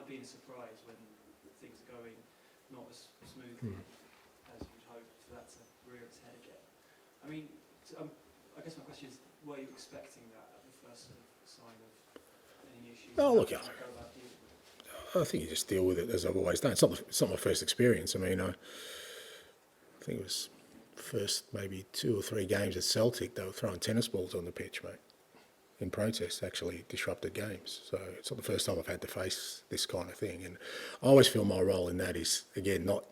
been a surprise when things are going not as smoothly as you'd hope for that to rear its head again. I mean, I guess my question is, were you expecting that at the first sort of sign of any issues? Oh, look, I think you just deal with it as I've always done. It's not my first experience. I mean, I think it was first maybe 2 or 3 games at Celtic, they were throwing tennis balls on the pitch, mate, in protest, actually disrupted games. So it's not the first time I've had to face this kind of thing. And I always feel my role in that is, again, not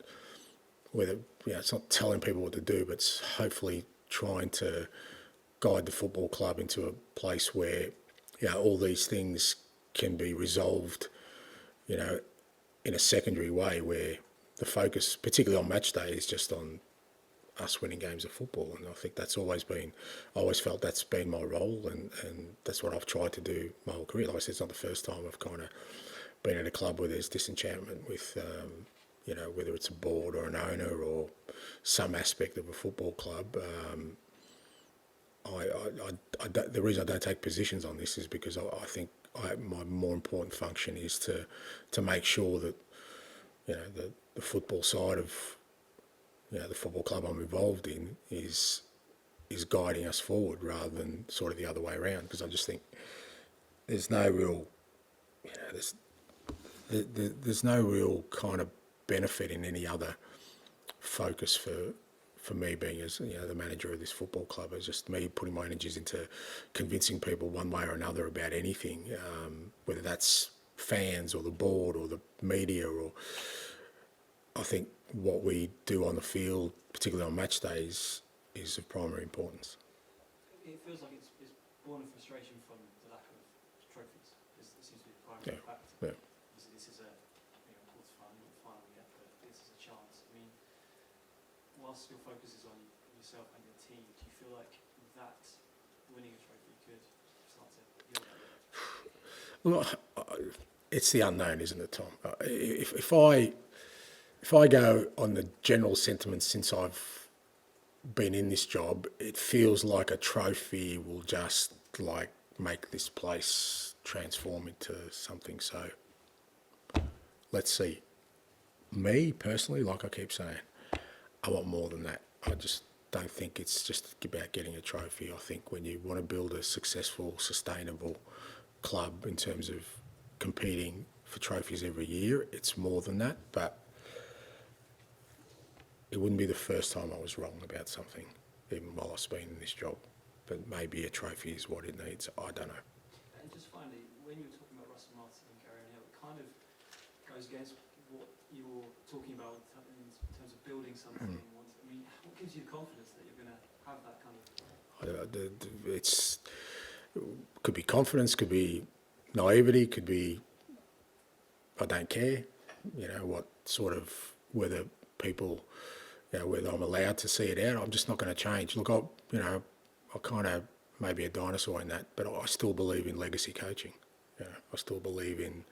whether, it's not telling people what to do, but it's hopefully trying to guide the football club into a place where, all these things can be resolved, in a secondary way, where the focus, particularly on match day, is just on us winning games of football. And I think I always felt that's been my role, and that's what I've tried to do my whole career. Like I said, it's not the first time I've kind of been at a club where there's disenchantment with, whether it's a board or an owner or some aspect of a football club. The reason I don't take positions on this is because I think my more important function is to make sure that, the football side of, the football club I'm involved in is guiding us forward rather than sort of the other way around. Because I just think there's no real, there's no real kind of benefit in any other focus for me being as the manager of this football club. It's just me putting my energies into convincing people one way or another about anything, whether that's fans or the board or the media. Or I think what we do on the field, particularly on match days, is of primary importance. It feels like it's born of frustration from the lack of trophies. This seems to be the primary factor. Yeah. Obviously, this is a quarter-final, not final yet, but this is a chance. I mean, whilst your focus is on yourself and your team, do you feel like that winning a trophy could start to heal that? Well, it's the unknown, isn't it, Tom? If I go on the general sentiment since I've been in this job, it feels like a trophy will just make this place transform into something. So let's see. Me personally, like I keep saying, I want more than that. I just don't think it's just about getting a trophy. I think when you want to build a successful, sustainable club in terms of competing for trophies every year, it's more than that. But it wouldn't be the first time I was wrong about something, even while I've been in this job. But maybe a trophy is what it needs. I don't know. And just finally, when you were talking about Russell Martin and Gary O'Neill, it kind of goes against what you were talking about in terms of building something. I mean, what gives you the confidence that you're going to have that kind of... It could be confidence, could be naivety, could be I don't care, whether people, whether I'm allowed to see it out. I'm just not going to change. Look, I kind of maybe a dinosaur in that, but I still believe in legacy coaching. I still believe in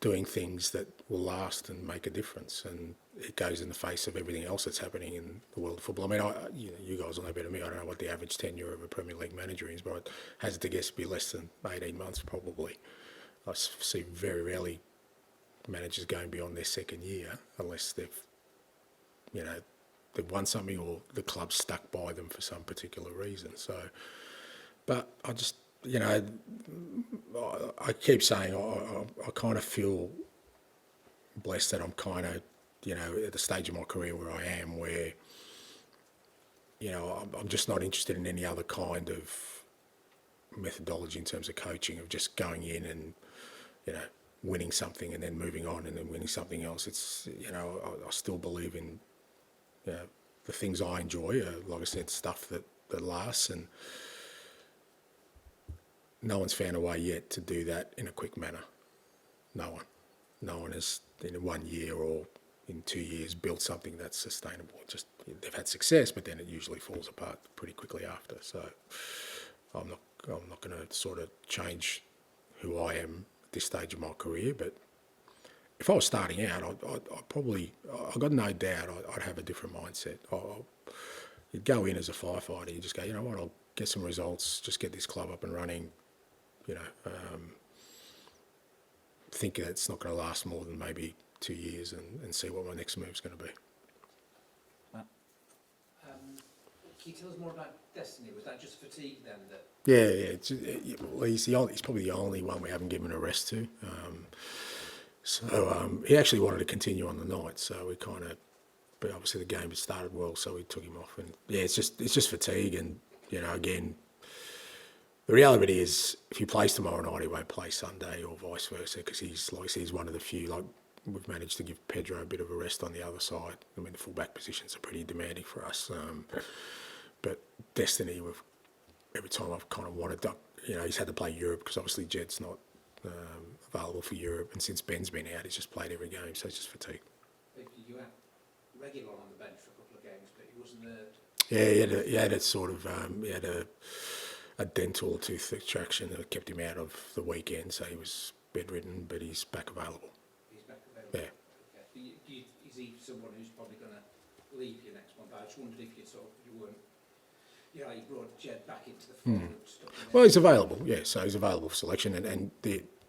doing things that will last and make a difference, and it goes in the face of everything else that's happening in the world of football. I mean, you guys will know better than me. I don't know what the average tenure of a Premier League manager is, but I hazard to guess be less than 18 months probably. I see very rarely managers going beyond their second year unless they've won something or the club's stuck by them for some particular reason. So, but I just, I keep saying I kind of feel blessed that I'm kind of, at the stage of my career where I am, where, I'm just not interested in any other kind of methodology in terms of coaching, of just going in and, winning something and then moving on and then winning something else. It's, I still believe in, the things I enjoy, like I said, stuff that lasts, and no one's found a way yet to do that in a quick manner. No one has in 1 year or in 2 years built something that's sustainable. Just they've had success, but then it usually falls apart pretty quickly after. So I'm not going to sort of change who I am at this stage of my career. But if I was starting out, I got no doubt I'd have a different mindset. You'd go in as a firefighter, you just go, what, I'll get some results, just get this club up and running, think that it's not going to last more than maybe 2 years, and see what my next move's going to be. Can you tell us more about Destiny? Was that just fatigue then? Well, he's probably the only one we haven't given a rest to. He actually wanted to continue on the night, so we kind of. But obviously the game had started well, so we took him off. And yeah, it's just fatigue, and again, the reality is if he plays tomorrow night, he won't play Sunday or vice versa, because he's one of the few. Like, we've managed to give Pedro a bit of a rest on the other side. I mean, the fullback positions are pretty demanding for us. But Destiny, every time I've kind of wanted to, he's had to play Europe because obviously Jed's not available for Europe, and since Ben's been out, he's just played every game, so it's just fatigue. You had regular on the bench for a couple of games, but he wasn't there. Yeah, he had a sort of he had a dental tooth extraction that kept him out of the weekend, so he was bedridden, but he's back available. He's back available. Yeah. Okay. Is he someone who's probably going to leave you next month? I just wondered if you weren't. You brought Jed back into the fold. Well, he's available, yeah. So he's available for selection, and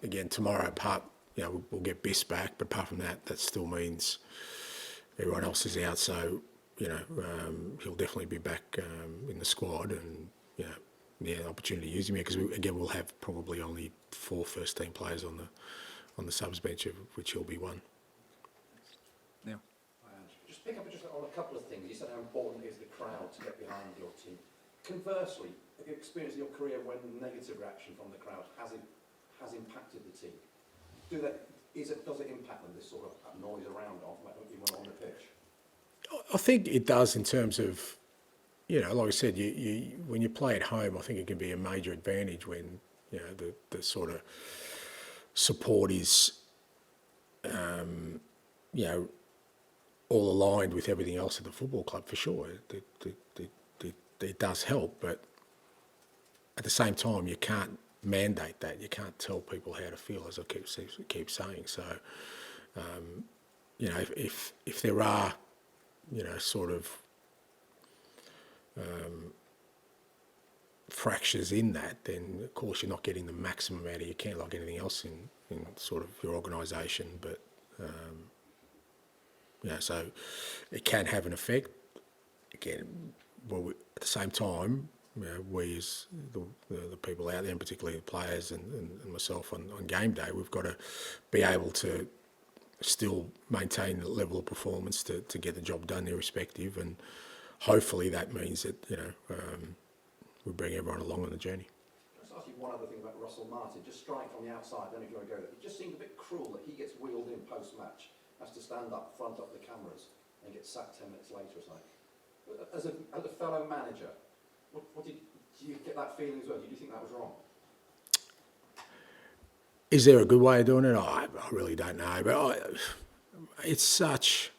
again tomorrow, we'll get Biss back, but apart from that, that still means everyone else is out. So he'll definitely be back in the squad, and opportunity to use him here, because we'll have probably only 4 first-team players on the subs bench, of which he'll be one. Yeah. Just pick up on a couple of things. You said how important it is the crowd to get behind your team. Conversely, have you experienced in your career when negative reaction from the crowd has impacted the team? Does it impact them, this sort of noise around on the pitch? I think it does, in terms of, like I said, you when you play at home, I think it can be a major advantage when the sort of support is all aligned with everything else at the football club, for sure. It does help, but at the same time, you can't mandate that. You can't tell people how to feel, as I keep saying. So, if there are, sort of fractures in that, then of course you're not getting the maximum out of your camp, like anything else in sort of your organisation. But so it can have an effect. Again, at the same time, we as the people out there, and particularly the players and myself on game day, we've got to be able to still maintain the level of performance to get the job done irrespective, and hopefully that means that we bring everyone along on the journey. I'll just ask you one other thing about Russell Martin, just strike from the outside, I don't know if you want to go there. It just seemed a bit cruel that he gets wheeled in post-match, has to stand up front of the cameras, and gets sacked 10 minutes later. It's like, as a fellow manager, do you get that feeling as well? Do you think that was wrong? Is there a good way of doing it? I really don't know, but it's such.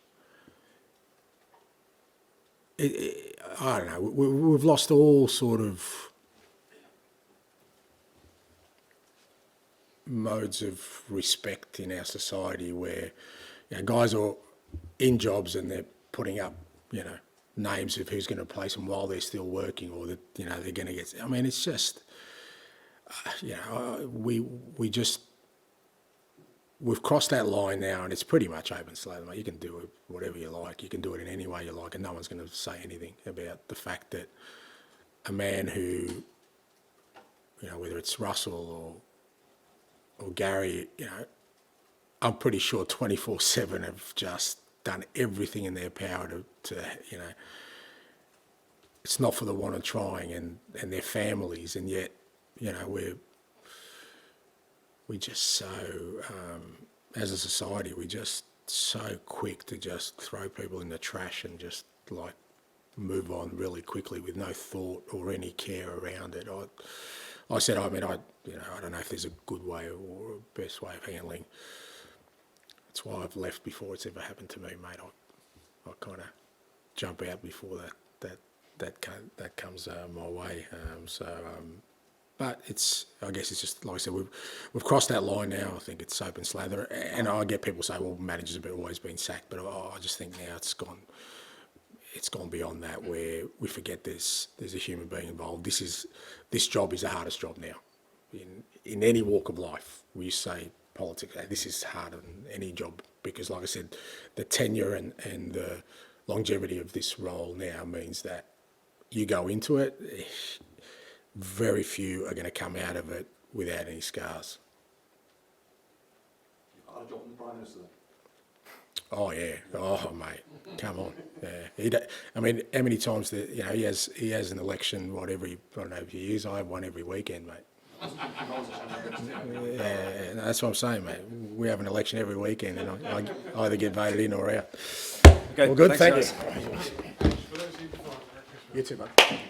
I don't know. We've lost all sort of modes of respect in our society, where guys are in jobs and they're putting up names of who's going to place them while they're still working, or that they're going to get. I mean, it's just we've crossed that line now, and it's pretty much open slate. You can do it whatever you like. You can do it in any way you like, and no one's going to say anything about the fact that a man who, whether it's Russell or Gary, I'm pretty sure 24/7 have just done everything in their power to it's not for the want of trying, and their families, and yet, we just so, as a society, we're just so quick to just throw people in the trash and just like move on really quickly with no thought or any care around it. I don't know if there's a good way or a best way of handling. That's why I've left before it's ever happened to me, mate. I kind of jump out before that comes my way. But I guess it's just, like I said, we've crossed that line now. I think it's open slather. And I get people say, well, managers have always been sacked, but I just think now it's gone beyond that, where we forget there's a human being involved. This job is the hardest job now. In any walk of life, we used to say politics. This is harder than any job because, like I said, the tenure and the longevity of this role now means that you go into it, very few are going to come out of it without any scars. You've got a job in the Prime Minister then. Oh yeah, oh mate, come on. Yeah, I mean, how many times he has an election, whatever, I don't know if you use. I have one every weekend, mate. Yeah, that's what I'm saying, mate. We have an election every weekend, and I either get voted in or out. Okay, Well, good, thanks, thank guys. you. You too, mate.